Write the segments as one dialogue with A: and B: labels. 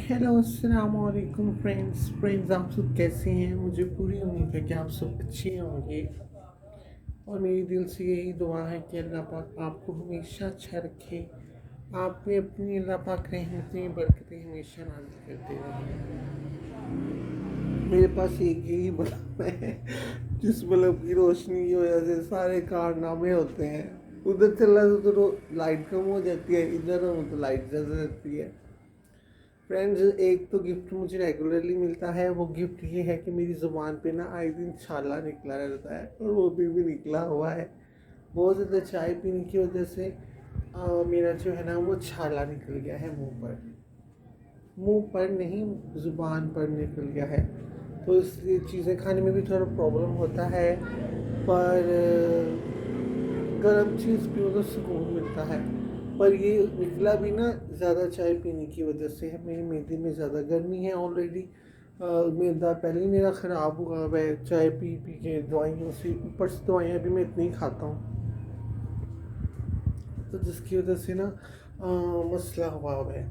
A: Hello अस्सलाम वालेकुम friends आप सब कैसे हैं। मुझे पूरी उम्मीद है कि आप सब अच्छे होंगे और मेरी दिल से यही दुआ है कि अल्लाह पाक आपको हमेशा अच्छा रखे। आप पे अपनी अल्लाह पाक रहमतें बरकतें हमेशा नाज़िल करते रहे। मेरे पास एक यही बल्ब है जिस बल्ब की रोशनी की वजह से सारे कारनामे होते हैं। उधर चला तो लाइट कम हो जाती है, इधर हो तो लाइट ज़्यादा रहती है। फ्रेंड्स, एक तो गिफ्ट मुझे रेगुलरली मिलता है। वो गिफ्ट ये है कि मेरी ज़ुबान पे ना आए दिन छाला निकला रहता है और वो भी निकला हुआ है। बहुत ज़्यादा चाय पीने की वजह से मेरा जो है ना वो छाला निकल गया है मुंह पर नहीं, ज़ुबान पर निकल गया है। तो इसलिए चीज़ें खाने में भी थोड़ा प्रॉब्लम होता है, पर गर्म चीज़ पियो तो सुकून मिलता है। पर ये निकला भी ना ज़्यादा चाय पीने की वजह से है। मेरे मैदे में ज़्यादा गर्मी है ऑलरेडी। मैदा पहले ही मेरा ख़राब हुआ है चाय पी पी के, दवाइयों से। ऊपर से दवाइयाँ भी मैं इतनी खाता हूँ, तो जिसकी वजह से ना मसला हुआ है।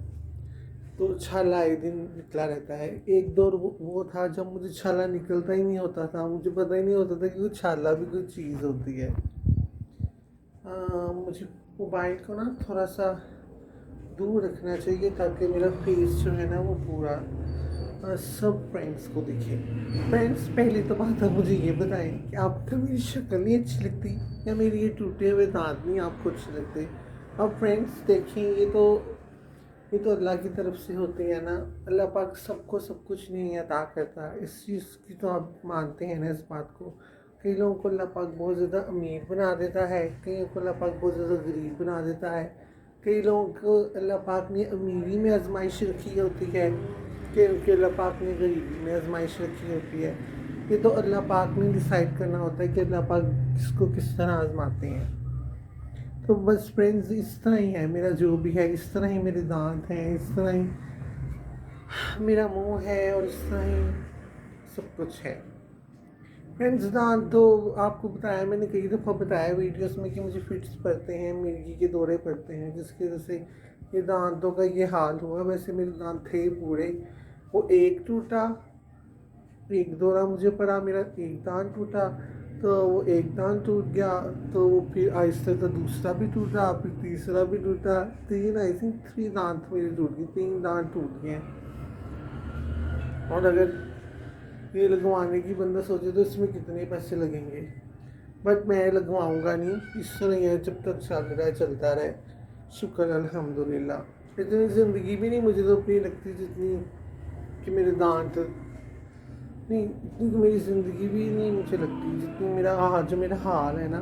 A: तो छाला एक दिन निकला रहता है। एक दौर वो था जब मुझे छाला निकलता ही नहीं होता था। मुझे पता ही नहीं होता था कि वो छाला भी कोई चीज़ होती है। मुझे मोबाइल को ना थोड़ा सा दूर रखना चाहिए ताकि मेरा फेस जो है ना वो पूरा सब फ्रेंड्स को दिखे। फ्रेंड्स, पहली तो बात है, मुझे ये बताएं कि आपको मेरी शक्ल नहीं अच्छी लगती या मेरे ये टूटे हुए दांत नहीं आपको अच्छे लगते। अब फ्रेंड्स देखें, ये तो अल्लाह की तरफ से होते हैं ना। अल्लाह पाक सबको सब कुछ नहीं अता करता। इस चीज़ की तो आप मानते हैं ना इस बात को। कई लोगों को अल्लाह पाक बहुत ज़्यादा अमीर बना देता है, कई को अल्लाह पाक बहुत ज़्यादा गरीब बना देता है। कई लोगों को अल्लाह पाक ने अमीरी में आजमाइश रखी होती है, कि उनके अल्लाह पाक ने गरीबी में आजमाइश रखी होती है। ये तो अल्लाह पाक ने डिसाइड करना होता है कि अल्लाह पाक किसको किस तरह आजमाते हैं। तो बस फ्रेंड्स, इस तरह ही है मेरा जो भी है, इस तरह ही मेरे दांत हैं, इस तरह ही मेरा मुंह है और इस तरह ही सब कुछ है। फ्रेंड्स, दांत तो आपको बताया, मैंने कई दफ़ा बताया वीडियोस में कि मुझे फिट्स पड़ते हैं, मिर्गी के दौरे पड़ते हैं, जिसकी वजह से ये दांतों का ये हाल हुआ। वैसे मेरे दांत थे पूरे, वो एक टूटा, एक दौरा मुझे पड़ा, मेरा एक दांत टूटा, तो वो एक दांत टूट गया, तो वो फिर आहिस्ता तो दूसरा भी टूटा, फिर तीसरा भी टूटा, तीन आई थिंक 3 दांत मेरे टूट गए, 3 दांत टूट गए हैं। और अगर ये लगवाने की बंदा सोचे तो इसमें कितने पैसे लगेंगे, बट मैं लगवाऊंगा नहीं। इस तरह है, जब तक चल रहा है चलता रहे, शुक्र अल्हम्दुलिल्लाह। इतनी ज़िंदगी भी नहीं मुझे तो अपनी लगती जितनी कि मेरे दांत, नहीं इतनी तो मेरी ज़िंदगी भी नहीं मुझे लगती जितनी मेरा हाल है ना,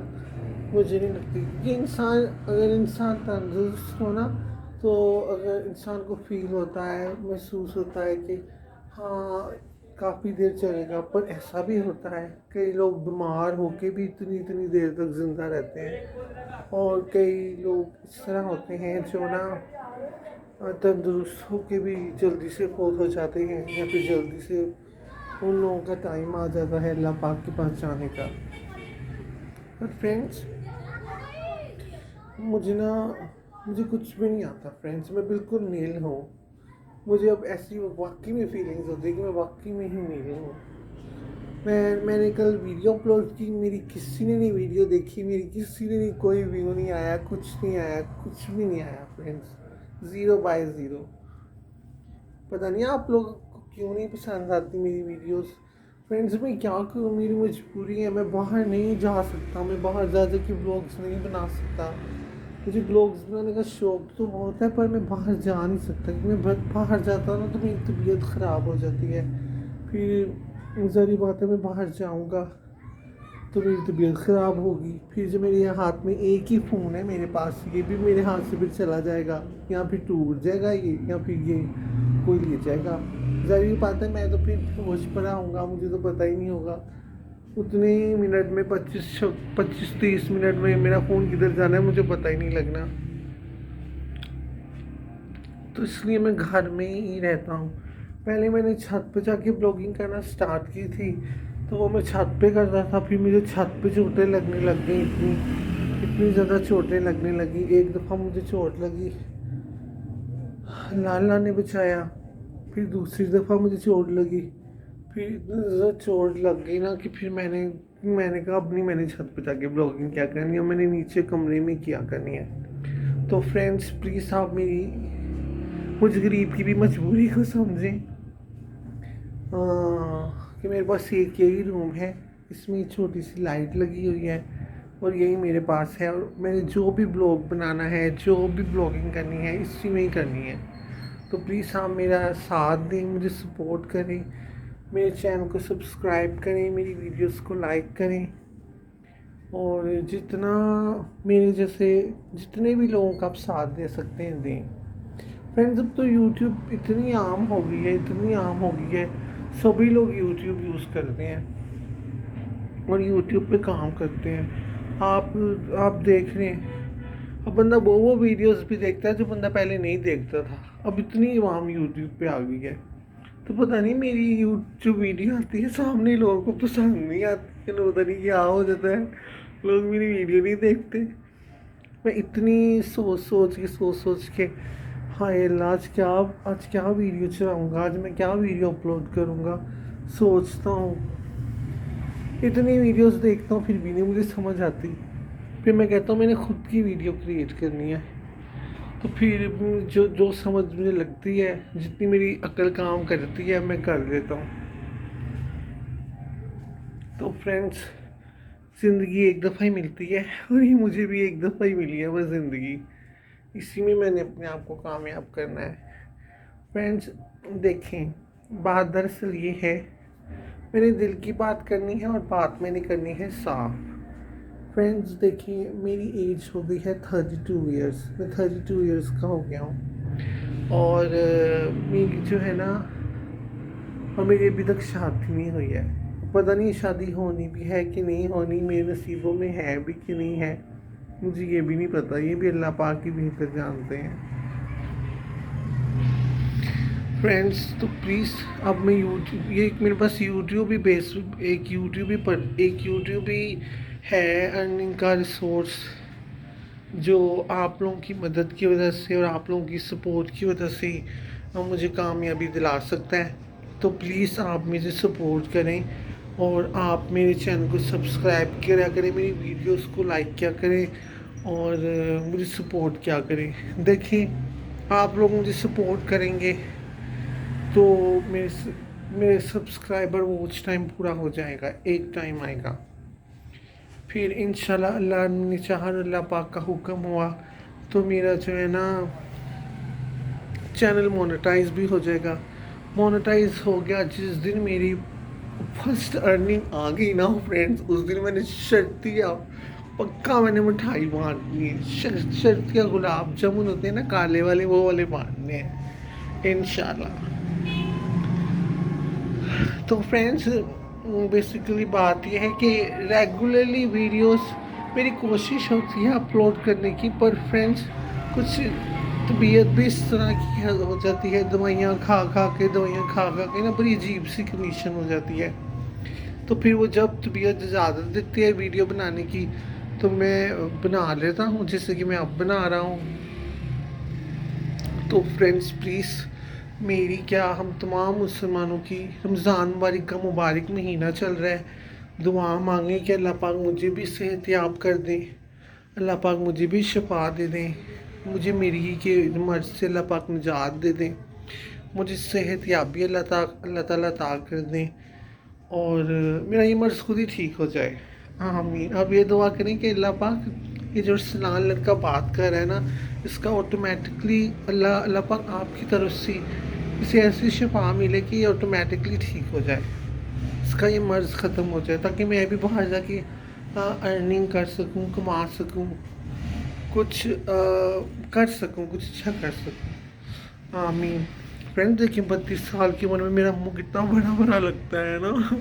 A: मुझे नहीं लगती। कि अगर इंसान तंदुरुस्त हो ना, तो अगर इंसान को फील होता है, महसूस होता है कि हाँ काफ़ी देर चलेगा, पर ऐसा भी होता है कई लोग बीमार होके भी इतनी इतनी देर तक ज़िंदा रहते हैं, और कई लोग इस तरह होते हैं जो ना तंदुरुस्त होके भी जल्दी से फोत हो जाते हैं, या फिर जल्दी से उन लोगों का टाइम आ जाता है अल्लाह पाक के पास जाने का। पर फ्रेंड्स, मुझे कुछ भी नहीं आता फ्रेंड्स, मैं बिल्कुल नील हूँ। मुझे अब ऐसी वाकई में फीलिंग्स होती है कि मैं वाकई में ही नील हूँ। मैंने कल वीडियो अपलोड की, मेरी किसी ने नहीं वीडियो देखी, मेरी किसी ने नहीं, कोई व्यू नहीं आया, कुछ नहीं आया, कुछ भी नहीं आया फ्रेंड्स, 0/0। पता नहीं आप लोगों को क्यों नहीं पसंद आती मेरी वीडियोस। फ्रेंड्स, मैं क्या करूँ, मेरी मजबूरी है, मैं बाहर नहीं जा सकता, मैं बाहर जा के ब्लॉग्स नहीं बना सकता। मुझे ब्लॉग्स बनाने का शौक तो बहुत है, पर मैं बाहर जा नहीं सकता, क्योंकि मैं बाहर जाता हूँ ना तो मेरी तबीयत ख़राब हो जाती है। फिर ज़ाहिर बात है, मैं बाहर जाऊँगा तो मेरी तबीयत ख़राब होगी। फिर जो मेरे हाथ में एक ही फ़ोन है मेरे पास, ये भी मेरे हाथ से फिर चला जाएगा, या फिर टूट जाएगा ये, या फिर ये कोई ले जाएगा। ज़ाहिर बात है, मैं तो फिर होश पर आऊँगा, मुझे तो पता ही नहीं होगा। उतने मिनट में 25-30 मिनट में मेरा फ़ोन किधर जाना है मुझे पता ही नहीं लगना। तो इसलिए मैं घर में ही रहता हूँ। पहले मैंने छत पे जाके ब्लॉगिंग करना स्टार्ट की थी, तो वो मैं छत पे करता था। फिर मुझे छत पे चोटें लगने लग गई, इतनी ज़्यादा चोटें लगने लगी। एक दफ़ा मुझे चोट लगी, लाला ने बचाया। फिर दूसरी दफ़ा मुझे चोट लगी, फिर इतनी ज़्यादा चोट लग गई ना कि फिर मैंने कहा अब नहीं, मैंने छत पे जाके ब्लॉगिंग क्या करनी है, मैंने नीचे कमरे में क्या करनी है। तो फ्रेंड्स प्लीज़ आप मेरी मुझ गरीब की भी मजबूरी को समझें कि मेरे पास एक यही रूम है, इसमें छोटी सी लाइट लगी हुई है और यही मेरे पास है, और मैंने जो भी ब्लॉग बनाना है, जो भी ब्लॉगिंग करनी है, इसी में ही करनी है। तो प्लीज़ आप मेरा साथ दें, मुझे सपोर्ट करें, मेरे चैनल को सब्सक्राइब करें, मेरी वीडियोस को लाइक करें, और जितना मेरे जैसे जितने भी लोगों का आप साथ दे सकते हैं दें। फ्रेंड्स अब तो यूट्यूब इतनी आम हो गई है, इतनी आम हो गई है, सभी लोग यूट्यूब यूज़ करते हैं और यूट्यूब पे काम करते हैं। आप देख रहे हैं, अब बंदा वो वीडियोस भी देखता है जो बंदा पहले नहीं देखता था। अब इतनी आवाम यूट्यूब पे आ गई है, तो पता नहीं मेरी यूट्यूब वीडियो आती है सामने लोगों को पसंद नहीं आती है, पता नहीं क्या हो जाता है, लोग मेरी वीडियो नहीं देखते। मैं इतनी सोच के हाय अल्लाह आज क्या वीडियो चलाऊँगा, आज मैं क्या वीडियो अपलोड करूँगा, सोचता हूँ, इतनी वीडियोस देखता हूँ फिर भी नहीं मुझे समझ आती। फिर मैं कहता हूँ मैंने खुद की वीडियो क्रिएट करनी है, तो फिर जो जो समझ मुझे लगती है, जितनी मेरी अक्ल काम करती है, मैं कर लेता हूँ। तो फ्रेंड्स ज़िंदगी एक दफ़ा ही मिलती है और ये मुझे भी एक दफ़ा ही मिली है बस ज़िंदगी, इसी में मैंने अपने आप को कामयाब करना है। फ्रेंड्स देखें, बात दरअसल ये है, मेरे दिल की बात करनी है और बात मैंने करनी है साफ। फ्रेंड्स देखिए, मेरी एज हो गई है 32 ईयर्स, मैं 32 ईयर्स का हो गया हूँ, और मेरी जो है ना, और मेरी अभी तक शादी नहीं हुई है। पता नहीं शादी होनी भी है कि नहीं होनी, मेरे नसीबों में है भी कि नहीं है, मुझे ये भी नहीं पता, ये भी अल्लाह पाक ही बेहतर जानते हैं। फ्रेंड्स तो प्लीज़ अब मैं यूट्यूब, ये मेरे पास यूट्यूब ही बेस, एक यूट्यूब ही है अर्निंग का रिसोर्स, जो आप लोगों की मदद की वजह से और आप लोगों की सपोर्ट की वजह से मुझे कामयाबी दिला सकता है। तो प्लीज़ आप मुझे सपोर्ट करें और आप मेरे चैनल को सब्सक्राइब किया करें, मेरी वीडियोस को लाइक किया करें और मुझे सपोर्ट किया करें। देखिए, आप लोग मुझे सपोर्ट करेंगे तो मेरे सब्सक्राइबर वॉच टाइम पूरा हो जाएगा, एक टाइम आएगा, फिर इंशाल्लाह अल्लाह ने चाहा, अल्लाह पाक का हुक्म हुआ तो मेरा जो है ना चैनल मोनेटाइज भी हो जाएगा। मोनेटाइज हो गया जिस दिन मेरी फर्स्ट अर्निंग आ गई ना फ्रेंड्स, उस दिन मैंने शर्तिया पक्का मैंने मिठाई बांटनी है, शर्तिया गुलाब जामुन होते हैं ना काले वाले, वो वाले बांटने हैं इंशाल्लाह। तो फ्रेंड्स बेसिकली बात यह है कि रेगुलरली वीडियोस मेरी कोशिश होती है अपलोड करने की, पर फ्रेंड्स कुछ तबीयत भी इस तरह की हो जाती है, दवाइयाँ खा के ना बड़ी अजीब सी कंडीशन हो जाती है। तो फिर वो जब तबीयत इजाज़त देती है वीडियो बनाने की तो मैं बना लेता हूँ, जैसे कि मैं अब बना रहा हूँ। तो फ्रेंड्स प्लीज़ मेरी क्या, हम तमाम मुसलमानों की रमज़ान मुबारक महीना चल रहा है, दुआ मांगें कि अल्लाह पाक मुझे भी सेहतयाब कर दें, अल्लाह पाक मुझे भी शफा दे दें, मुझे मेरी के मर्ज़ से अल्लाह पाक निजात दे दें, मुझे सेहतयाबी अल्लाह ताला अता कर दें और मेरा ये मर्ज़ खुद ही ठीक हो जाए, आमीन। अब ये दुआ करें कि अल्लाह पाक ये जो सनान लड़का बात कर रहा है ना, इसका ऑटोमेटिकली अल्लाह पाक आपकी तरफ से इसे ऐसी शफा मिले कि ये ऑटोमेटिकली ठीक हो जाए, इसका ये मर्ज़ ख़त्म हो जाए, ताकि मैं भी बाहर जाके अर्निंग कर सकूं, कमा सकूं, कुछ कर सकूं, कुछ अच्छा कर सकूं, आमीन। फ्रेंड देखिए, 32 साल की उम्र में मेरा मुंह कितना बड़ा बड़ा लगता है ना।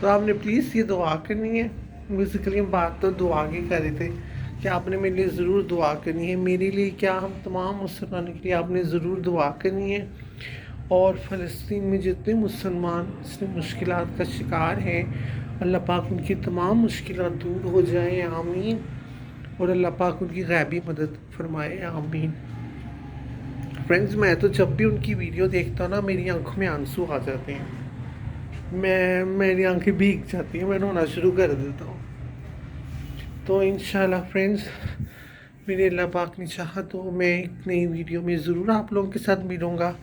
A: तो आपने प्लीज़ ये दुआ करनी है। बेसिकली हम बात तो दुआ की कर रहे थे कि आपने मेरे लिए ज़रूर दुआ करनी है, मेरे लिए क्या, हम तमाम मुसलमानों के लिए आपने ज़रूर दुआ करनी है। और फ़लस्तीन में जितने मुसलमान इस मुश्किलात का शिकार हैं, अल्लाह पाक उनकी तमाम मुश्किलात दूर हो जाए, आमीन। और अल्लाह पाक उनकी गैबी मदद फरमाए, आमीन। फ्रेंड्स मैं तो जब भी उनकी वीडियो देखता हूँ ना, मेरी आंखों में आंसू आ जाते हैं, मेरी आंखें भीग जाती हैं, मैं रोना शुरू कर देता हूँ। तो इंशाल्लाह फ्रेंड्स, मेरे अल्लाह पाक ने चाहा तो मैं एक नई वीडियो में ज़रूर आप लोगों के साथ मिलूँगा।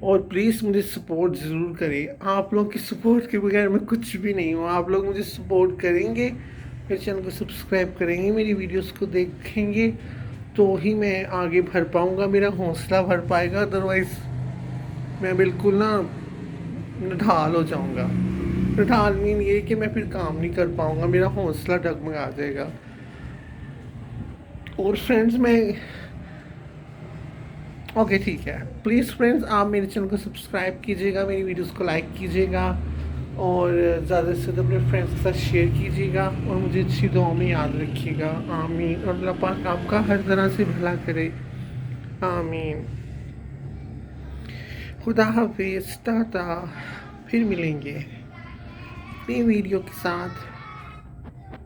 A: और प्लीज़ मुझे सपोर्ट ज़रूर करें, आप लोगों की सपोर्ट के बगैर मैं कुछ भी नहीं हूँ। आप लोग मुझे सपोर्ट करेंगे, मेरे चैनल को सब्सक्राइब करेंगे, मेरी वीडियोस को देखेंगे, तो ही मैं आगे बढ़ पाऊँगा, मेरा हौसला बढ़ पाएगा। अदरवाइज़ मैं बिल्कुल ना निढाल हो जाऊँगा। निढाल मीन ये कि मैं फिर काम नहीं कर पाऊँगा, मेरा हौसला डगमगा जाएगा। और फ्रेंड्स मैं ओके ठीक है, प्लीज़ फ्रेंड्स आप मेरे चैनल को सब्सक्राइब कीजिएगा, मेरी वीडियोस को लाइक कीजिएगा और ज़्यादा से ज़्यादा अपने फ्रेंड्स के साथ शेयर कीजिएगा और मुझे अच्छी दुआओं में याद रखिएगा। आमीन। और अल्लाह पाक आपका हर तरह से भला करे। आमीन। खुदा हाफिज़, टाटा। फिर मिलेंगे नई वीडियो के साथ।